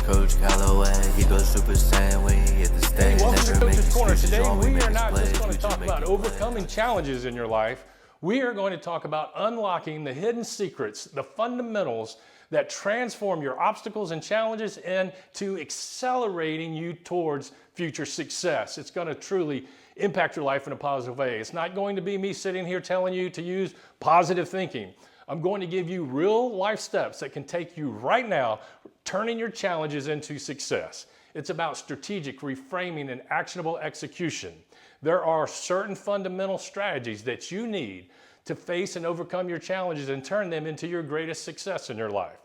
Coach Calloway, he goes Super Saiyan when he hit the stage. Hey, welcome to Never make Coach's Corner. excuses, Today always we make are not displays. just going We to talk make about it overcoming play. challenges in your life. We are going to talk about unlocking the hidden secrets, the fundamentals that transform your obstacles and challenges into accelerating you towards future success. It's going to truly impact your life in a positive way. It's not going to be me sitting here telling you to use positive thinking. I'm going to give you real life steps that can take you right now, turning your challenges into success. It's about strategic reframing and actionable execution. There are certain fundamental strategies that you need to face and overcome your challenges and turn them into your greatest success in your life.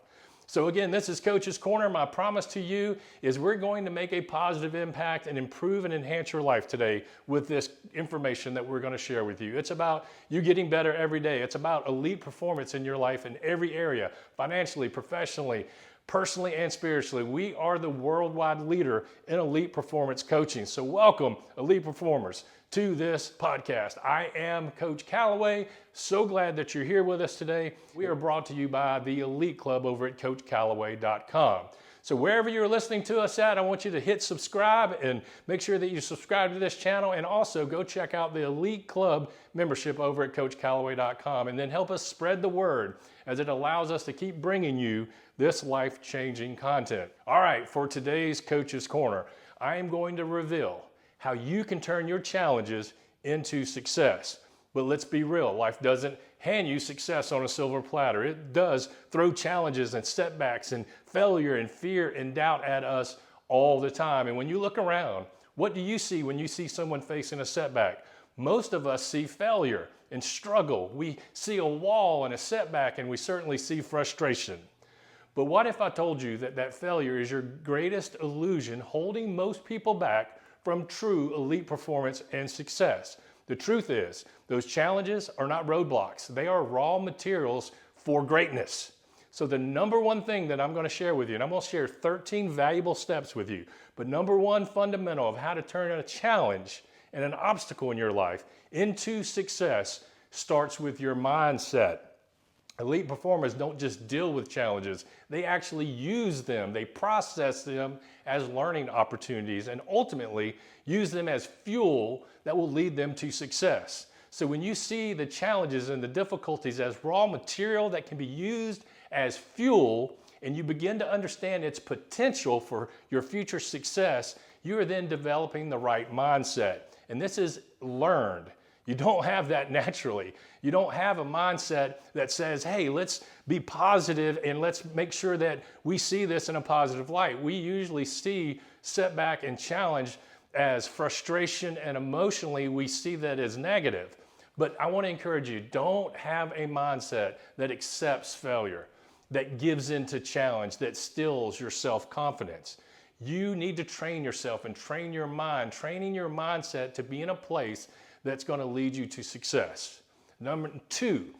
So again, this is Coach's Corner. My promise to you is we're going to make a positive impact and improve and enhance your life today with this information that we're going to share with you. It's about you getting better every day. It's about elite performance in your life in every area, financially, professionally, personally, and spiritually. We are the worldwide leader in elite performance coaching. So welcome, elite performers, to this podcast. I am Coach Calloway. So glad that you're here with us today. We are brought to you by the Elite Club over at CoachCalloway.com. So wherever you're listening to us at, I want you to hit subscribe and make sure that you subscribe to this channel, and also go check out the Elite Club membership over at CoachCalloway.com, and then help us spread the word as it allows us to keep bringing you this life-changing content. All right, for today's Coach's Corner, I am going to reveal how you can turn your challenges into success. But let's be real, life doesn't hand you success on a silver platter. It does throw challenges and setbacks and failure and fear and doubt at us all the time. And when you look around, what do you see when you see someone facing a setback? Most of us see failure and struggle. We see a wall and a setback, and we certainly see frustration. But what if I told you that that failure is your greatest illusion, holding most people back from true elite performance and success? The truth is, those challenges are not roadblocks. They are raw materials for greatness. So the number one thing that I'm going to share with you, and I'm going to share 13 valuable steps with you, but number one fundamental of how to turn a challenge and an obstacle in your life into success starts with your mindset. Elite performers don't just deal with challenges, they actually use them. They process them as learning opportunities and ultimately use them as fuel that will lead them to success. So when you see the challenges and the difficulties as raw material that can be used as fuel, and you begin to understand its potential for your future success, you are then developing the right mindset. And this is learned. You don't have that naturally. You don't have a mindset that says, hey, let's be positive and let's make sure that we see this in a positive light. We usually see setback and challenge as frustration, and emotionally we see that as negative. But I want to encourage you, don't have a mindset that accepts failure, that gives into challenge, that stills your self-confidence. You need to train yourself and train your mind, training your mindset to be in a place that's going to lead you to success. Number two,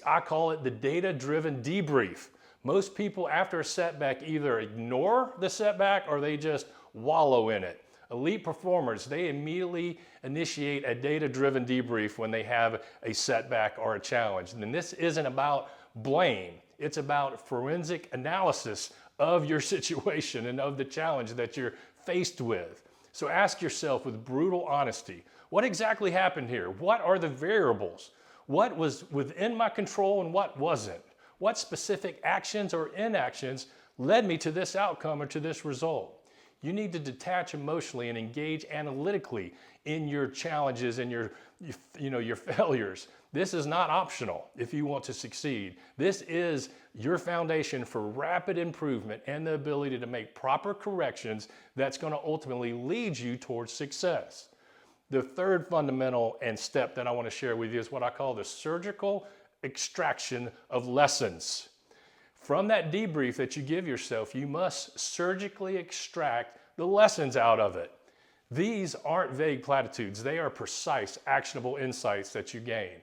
I call it the data-driven debrief. Most people after a setback either ignore the setback or they just wallow in it. Elite performers, they immediately initiate a data-driven debrief when they have a setback or a challenge. And this isn't about blame. It's about forensic analysis of your situation and of the challenge that you're faced with. So ask yourself with brutal honesty, what exactly happened here? What are the variables? What was within my control and what wasn't? What specific actions or inactions led me to this outcome or to this result? You need to detach emotionally and engage analytically in your challenges and your failures. This is not optional if you want to succeed. This is your foundation for rapid improvement and the ability to make proper corrections that's going to ultimately lead you towards success. The third fundamental and step that I want to share with you is what I call the surgical extraction of lessons. From that debrief that you give yourself, you must surgically extract the lessons out of it. These aren't vague platitudes. They are precise, actionable insights that you gain.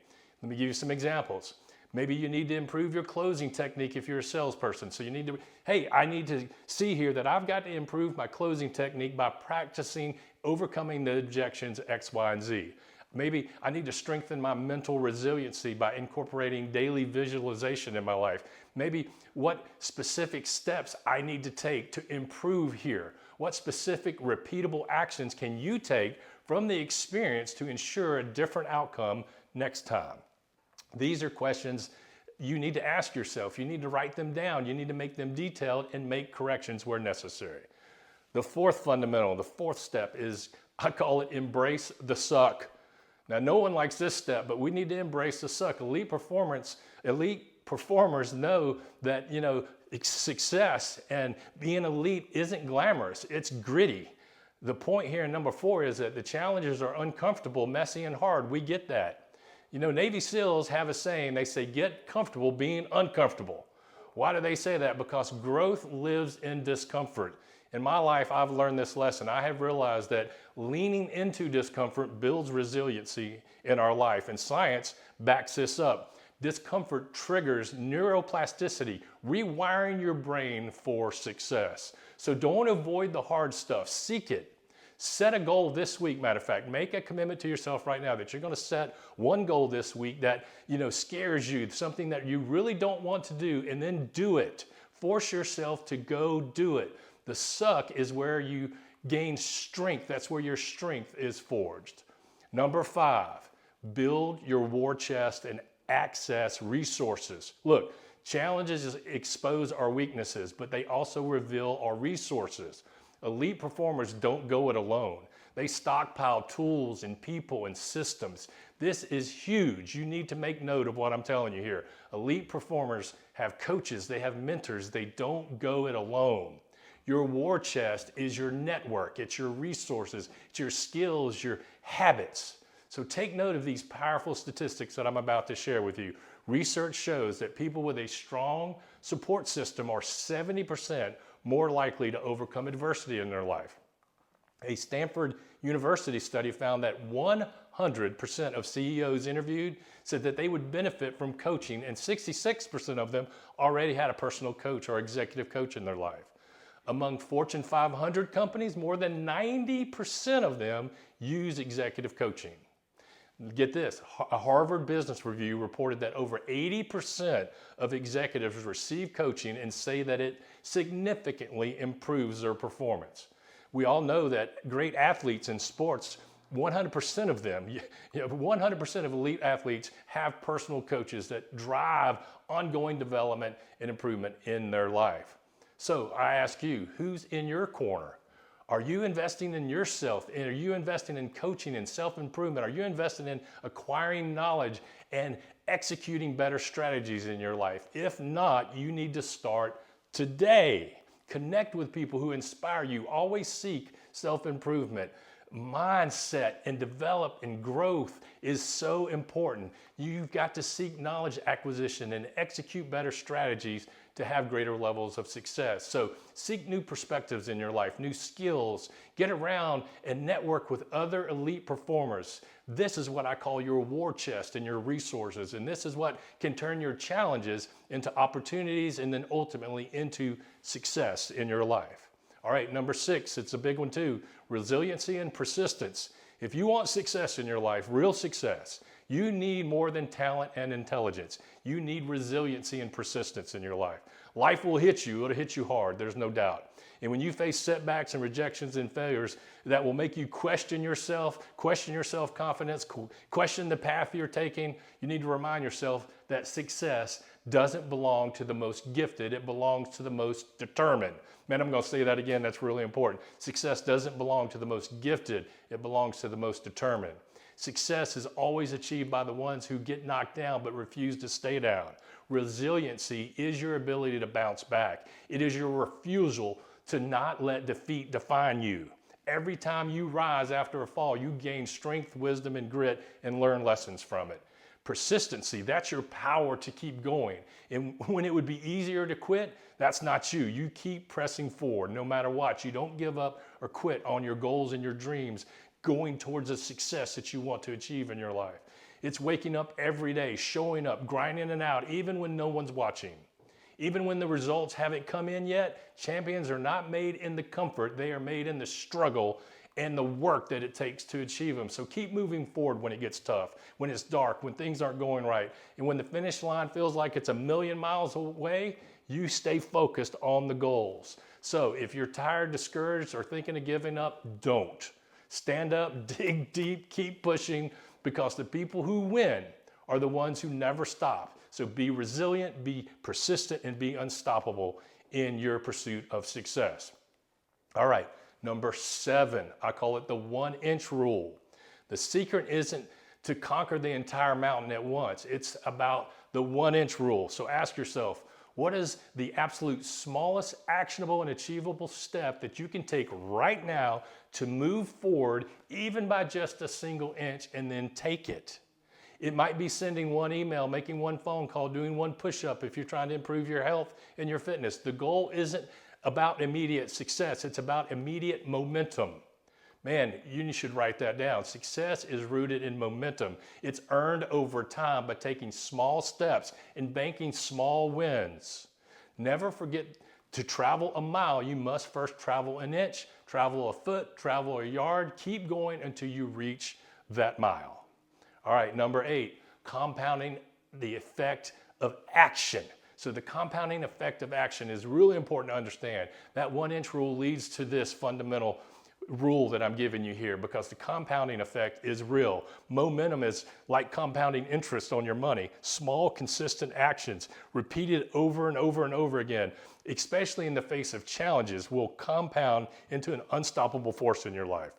Let me give you some examples. Maybe you need to improve your closing technique if you're a salesperson. So you need to, hey, I need to see here that I've got to improve my closing technique by practicing overcoming the objections X, Y, and Z. Maybe I need to strengthen my mental resiliency by incorporating daily visualization in my life. Maybe what specific steps I need to take to improve here. What specific repeatable actions can you take from the experience to ensure a different outcome next time? These are questions you need to ask yourself. You need to write them down. You need to make them detailed and make corrections where necessary. The fourth fundamental, the fourth step is, I call it embrace the suck. Now, no one likes this step, but we need to embrace the suck. Elite performers know that, success and being elite isn't glamorous. It's gritty. The point here in number 4 is that the challenges are uncomfortable, messy, and hard. We get that. Navy SEALs have a saying. They say, get comfortable being uncomfortable. Why do they say that? Because growth lives in discomfort. In my life, I've learned this lesson. I have realized that leaning into discomfort builds resiliency in our life, and science backs this up. Discomfort triggers neuroplasticity, rewiring your brain for success. So don't avoid the hard stuff. Seek it. Set a goal this week, matter of fact. Make a commitment to yourself right now that you're going to set one goal this week that, scares you, something that you really don't want to do, and then do it. Force yourself to go do it. The suck is where you gain strength. That's where your strength is forged. Number 5, build your war chest and access resources. Look, challenges expose our weaknesses, but they also reveal our resources. Elite performers don't go it alone. They stockpile tools and people and systems. This is huge. You need to make note of what I'm telling you here. Elite performers have coaches, they have mentors. They don't go it alone. Your war chest is your network. It's your resources. It's your skills, your habits. So take note of these powerful statistics that I'm about to share with you. Research shows that people with a strong support system are 70% more likely to overcome adversity in their life. A Stanford University study found that 100% of CEOs interviewed said that they would benefit from coaching, and 66% of them already had a personal coach or executive coach in their life. Among Fortune 500 companies, more than 90% of them use executive coaching. Get this, a Harvard Business Review reported that over 80% of executives receive coaching and say that it significantly improves their performance. We all know that great athletes in sports, 100% of them, 100% of elite athletes have personal coaches that drive ongoing development and improvement in their life. So I ask you, who's in your corner? Are you investing in yourself? Are you investing in coaching and self-improvement? Are you investing in acquiring knowledge and executing better strategies in your life? If not, you need to start today. Connect with people who inspire you. Always seek self-improvement. Mindset and develop and growth is so important. You've got to seek knowledge acquisition and execute better strategies to have greater levels of success. So seek new perspectives in your life, new skills, get around and network with other elite performers. This is what I call your war chest and your resources. And this is what can turn your challenges into opportunities and then ultimately into success in your life. All right, number 6, it's a big one too, resiliency and persistence. If you want success in your life, real success, you need more than talent and intelligence. You need resiliency and persistence in your life. Life will hit you. It'll hit you hard. There's no doubt. And when you face setbacks and rejections and failures that will make you question your self-confidence, question the path you're taking, you need to remind yourself that success doesn't belong to the most gifted. It belongs to the most determined. Man, I'm going to say that again. That's really important. Success doesn't belong to the most gifted. It belongs to the most determined. Success is always achieved by the ones who get knocked down but refuse to stay down. Resiliency is your ability to bounce back. It is your refusal to not let defeat define you. Every time you rise after a fall, you gain strength, wisdom, and grit and learn lessons from it. Persistency, that's your power to keep going. And when it would be easier to quit, that's not you. You keep pressing forward no matter what. You don't give up or quit on your goals and your dreams, going towards the success that you want to achieve in your life. It's waking up every day, showing up, grinding it out, even when no one's watching. Even when the results haven't come in yet, champions are not made in the comfort, they are made in the struggle and the work that it takes to achieve them. So keep moving forward when it gets tough, when it's dark, when things aren't going right. And when the finish line feels like it's a million miles away, you stay focused on the goals. So if you're tired, discouraged, or thinking of giving up, don't. Stand up, dig deep, keep pushing, because the people who win are the ones who never stop. So be resilient, be persistent, and be unstoppable in your pursuit of success. All right, number 7, I call it the 1-inch rule. The secret isn't to conquer the entire mountain at once. It's about the 1-inch rule. So ask yourself, what is the absolute smallest actionable and achievable step that you can take right now to move forward, even by just a single inch, and then take it? It might be sending one email, making one phone call, doing one push-up if you're trying to improve your health and your fitness. The goal isn't about immediate success. It's about immediate momentum. Man, you should write that down. Success is rooted in momentum. It's earned over time by taking small steps and banking small wins. Never forget, to travel a mile, you must first travel an inch, travel a foot, travel a yard. Keep going until you reach that mile. All right, number 8, compounding the effect of action. So the compounding effect of action is really important to understand. That 1-inch rule leads to this fundamental rule that I'm giving you here, because the compounding effect is real. Momentum is like compounding interest on your money. Small, consistent actions repeated over and over and over again, especially in the face of challenges, will compound into an unstoppable force in your life.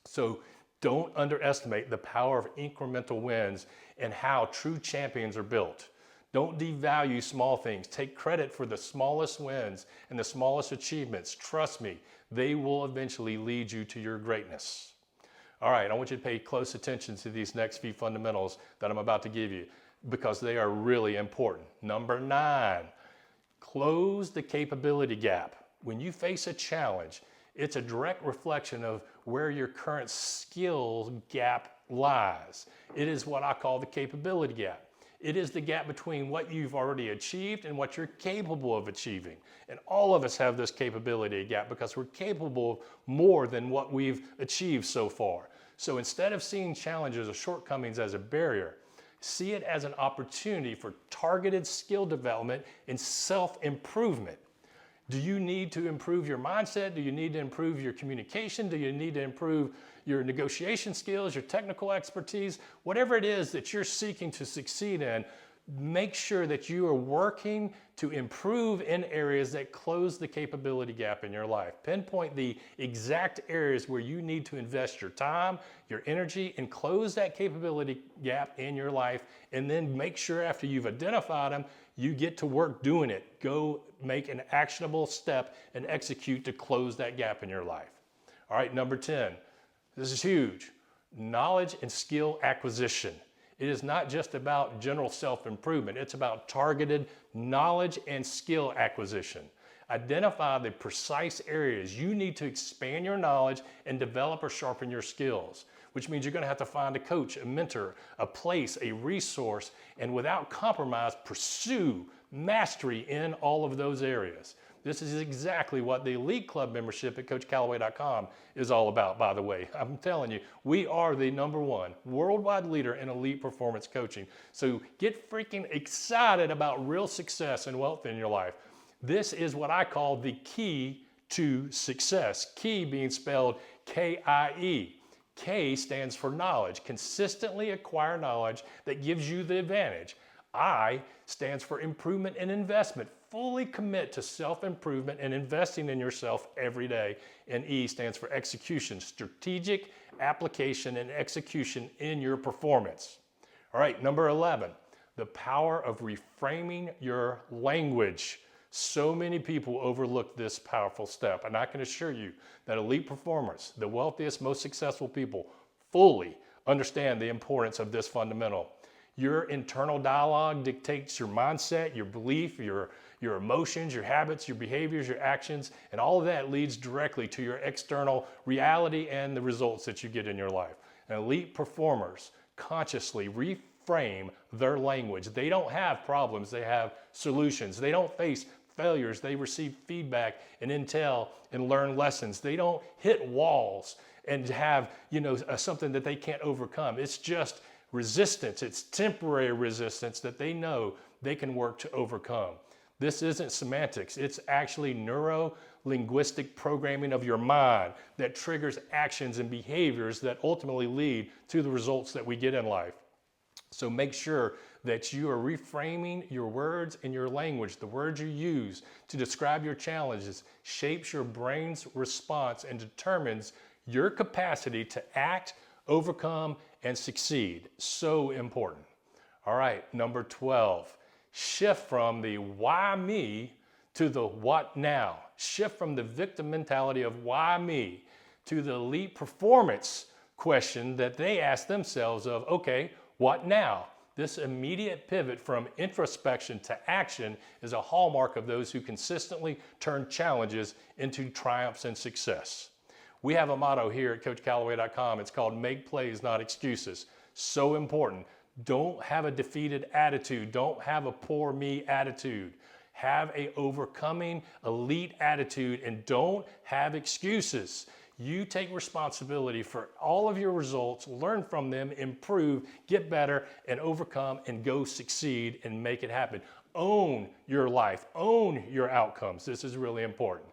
So don't underestimate the power of incremental wins and how true champions are built. Don't devalue small things. Take credit for the smallest wins and the smallest achievements. Trust me, they will eventually lead you to your greatness. All right, I want you to pay close attention to these next few fundamentals that I'm about to give you, because they are really important. Number 9, close the capability gap. When you face a challenge, it's a direct reflection of where your current skill gap lies. It is what I call the capability gap. It is the gap between what you've already achieved and what you're capable of achieving. And all of us have this capability gap because we're capable of more than what we've achieved so far. So instead of seeing challenges or shortcomings as a barrier, see it as an opportunity for targeted skill development and self-improvement. Do you need to improve your mindset? Do you need to improve your communication? Do you need to improve your negotiation skills, your technical expertise? Whatever it is that you're seeking to succeed in, make sure that you are working to improve in areas that close the capability gap in your life. Pinpoint the exact areas where you need to invest your time, your energy, and close that capability gap in your life. And then make sure after you've identified them, you get to work doing it. Go make an actionable step and execute to close that gap in your life. All right, number 10. This is huge. Knowledge and skill acquisition. It is not just about general self-improvement. It's about targeted knowledge and skill acquisition. Identify the precise areas you need to expand your knowledge and develop or sharpen your skills, which means you're going to have to find a coach, a mentor, a place, a resource, and without compromise, pursue mastery in all of those areas. This is exactly what the Elite Club membership at CoachCallaway.com is all about, by the way. I'm telling you, we are the #1 worldwide leader in elite performance coaching. So get freaking excited about real success and wealth in your life. This is what I call the key to success. Key being spelled K-I-E. K stands for knowledge. Consistently acquire knowledge that gives you the advantage. I stands for improvement and investment. Fully commit to self-improvement and investing in yourself every day. And E stands for execution. Strategic application and execution in your performance. All right, number 11, the power of reframing your language. So many people overlook this powerful step, and I can assure you that elite performers, the wealthiest, most successful people, fully understand the importance of this fundamental. Your internal dialogue dictates your mindset, your belief, your emotions, your habits, your behaviors, your actions, and all of that leads directly to your external reality and the results that you get in your life. And elite performers consciously reframe their language. They don't have problems, they have solutions. They don't face failures, they receive feedback and intel and learn lessons. They don't hit walls and have, something that they can't overcome. It's just resistance. It's temporary resistance that they know they can work to overcome. This isn't semantics. It's actually neuro-linguistic programming of your mind that triggers actions and behaviors that ultimately lead to the results that we get in life. So make sure that you are reframing your words and your language. The words you use to describe your challenges shapes your brain's response and determines your capacity to act, overcome, and succeed. So important. All right, number 12. Shift from the why me to the what now. Shift from the victim mentality of why me to the elite performance question that they ask themselves of, okay, what now? This immediate pivot from introspection to action is a hallmark of those who consistently turn challenges into triumphs and success. We have a motto here at CoachCallaway.com. It's called make plays, not excuses. So important. Don't have a defeated attitude. Don't have a poor me attitude. Have a overcoming elite attitude and don't have excuses. You take responsibility for all of your results, learn from them, improve, get better, and overcome, and go succeed and make it happen. Own your life, own your outcomes. This is really important.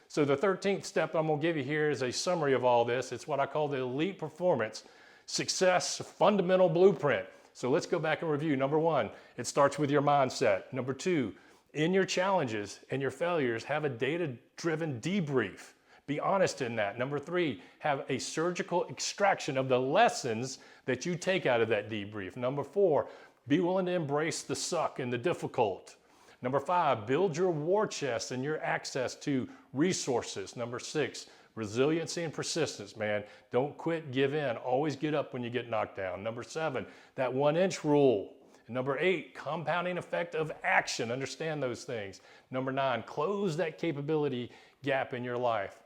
So the 13th step I'm gonna give you here is a summary of all this. It's what I call the elite performance success fundamental blueprint. So let's go back and review. Number 1, it starts with your mindset. Number 2, in your challenges and your failures, have a data-driven debrief. Be honest in that. Number 3, have a surgical extraction of the lessons that you take out of that debrief. Number 4, be willing to embrace the suck and the difficult. Number 5, build your war chest and your access to resources. Number 6, resiliency and persistence, man. Don't quit, give in. Always get up when you get knocked down. Number 7, that 1-inch rule. And number 8, compounding effect of action. Understand those things. Number 9, close that capability gap in your life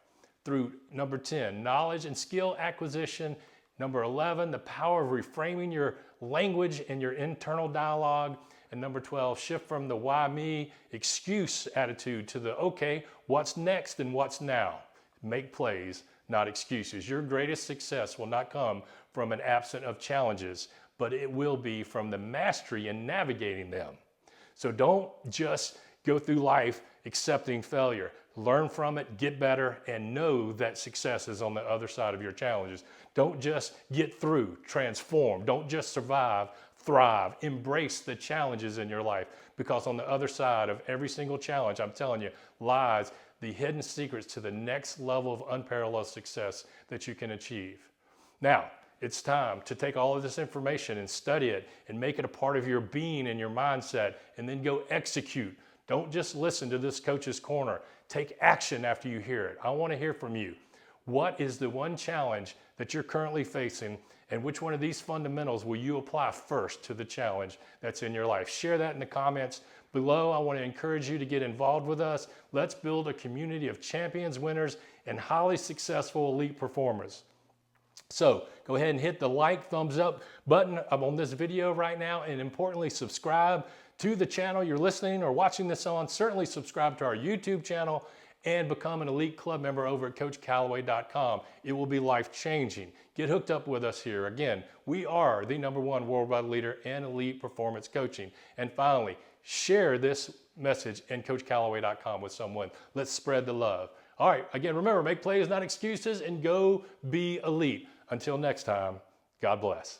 through number 10, knowledge and skill acquisition. Number 11, the power of reframing your language and your internal dialogue. And number 12, shift from the why me excuse attitude to the okay, what's next and what's now. Make plays, not excuses. Your greatest success will not come from an absence of challenges, but it will be from the mastery in navigating them. So don't just go through life accepting failure. Learn from it, get better, and know that success is on the other side of your challenges. Don't just get through, transform. Don't just survive, thrive. Embrace the challenges in your life, because on the other side of every single challenge, I'm telling you, lies the hidden secrets to the next level of unparalleled success that you can achieve. Now, it's time to take all of this information and study it and make it a part of your being and your mindset, and then go execute. Don't just listen to this coach's corner. Take action after you hear it. I want to hear from you. What is the one challenge that you're currently facing, and which one of these fundamentals will you apply first to the challenge that's in your life? Share that in the comments below. I want to encourage you to get involved with us. Let's build a community of champions, winners, and highly successful elite performers. So go ahead and hit the like, thumbs up button on this video right now, and importantly, subscribe to the channel you're listening or watching this on. Certainly subscribe to our YouTube channel and become an elite club member over at CoachCallaway.com. It will be life-changing. Get hooked up with us here. Again, we are the #1 worldwide leader in elite performance coaching. And finally, share this message in CoachCallaway.com with someone. Let's spread the love. All right, again, remember, make plays, not excuses, and go be elite. Until next time, God bless.